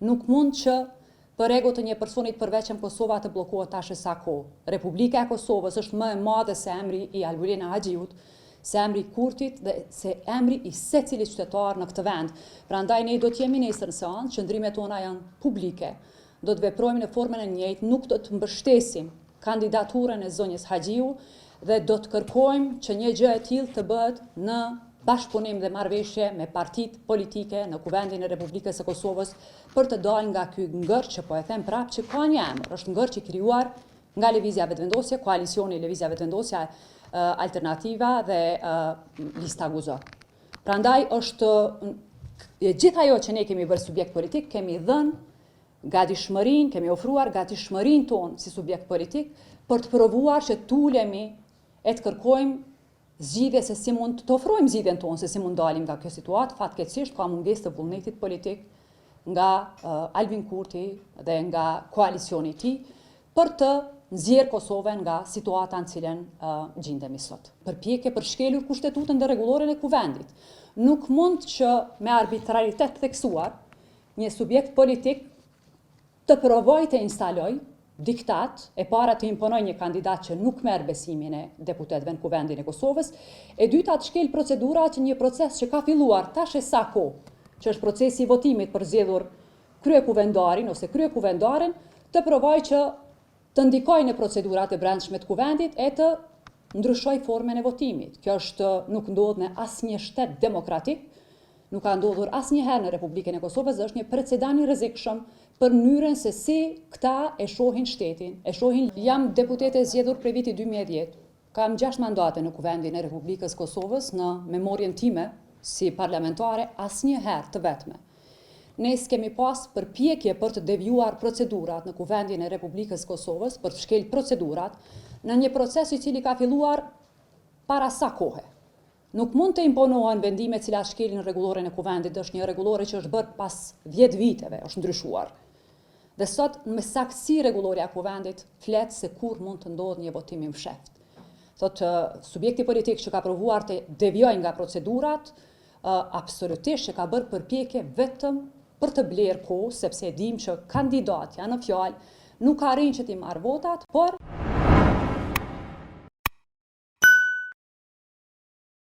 Nuk mund që për ego të një personit përveçëm Kosova të bllokohet tash sa kohë. Republika e Kosovës është më e madhe se emri i Albulina Haxhiut, se emri i Kurtit dhe se emri i secilit qytetar në këtë vend. Prandaj ne do të jemi nesër në seancë, qëndrimet tona janë publike. Do të veprojmë në formën e njëjtë, nuk do të mbështesim kandidaturën e zonjës Haxhiu dhe do të kërkojmë që një gjë e tillë të bëhet në bashkëpunim dhe marrëveshje me partitë politike në kuvendin e Republikës së Kosovës për të dalë nga ky ngërç, që po e them prapë që ka një emër, është ngërç i krijuar nga Lëvizja Vetëvendosje, koalicioni Lëvizja Vetëvendosja Alternativa dhe Lista Guzo. Prandaj është gjithë ajo që ne kemi bërë subjekt politik, kemi dhënë gatishmërinë, kemi ofruar gatishmërinë tonë si subjekt politik për të provuar që të ulemi e të kërkojmë zgjidhje se si mund të ofrojmë zgjidhjen tonë, se si mund dalim nga kjo situatë. Fatkeqësisht ka mungesë të vullnetit politik nga Albin Kurti dhe nga koalicioni i tij për të nxjerrë Kosovën nga situata në cilën gjendemi sot. Përpjekje për shkelur kushtetutën dhe rregulloren e kuvendit. Nuk mund që me arbitraritet theksuar një subjekt politik të provojë të instaloj diktat, e para të imponoj një kandidat që nuk merr besimin e deputetëve në kuvendin e Kosovës, e dyta të shkel procedurat që një proces që ka filluar tash e sa kohë, që është procesi i votimit për zgjedhur kryekuvendarin ose kryekuvendaren, të provojë që të ndikojë në procedurat e brendshme të kuvendit e të ndryshoj formën e votimit. Kjo nuk ndodh në asnjë shtet demokratik, nuk ka ndodhur asnjëherë në Republikën e Kosovës, dhe është një precedent i rrezikshëm për mënyrën se si këta e shohin shtetin, e shohin. Jam deputete zgjedhur prej vitit 2010. Kam 6 mandate në kuvendin e Republikës Kosovës, në memorien time si parlamentare asnjëherë të vetme. Ne s'kemi pas përpjekje për të devijuar procedurat në kuvendin e Republikës Kosovës, për të shkel procedurat në një proces i cili ka filluar para sa kohe. Nuk mund të imponohen vendime të cilat shkelin rregulloren e kuvendit, është një rregullore që është bërë pas 10 viteve, është ndryshuar. Dhe sot me saktësi rregulloria e kuvendit flet se kur mund të ndodhë një votim i fshehtë. Thotë subjekti politik që ka provuar të devijojë nga procedurat, absolutisht që ka bërë përpjekje vetëm për të blerë kohë, sepse e dim që kandidat janë në fjalë, nuk arrin që t'i marrë votat, por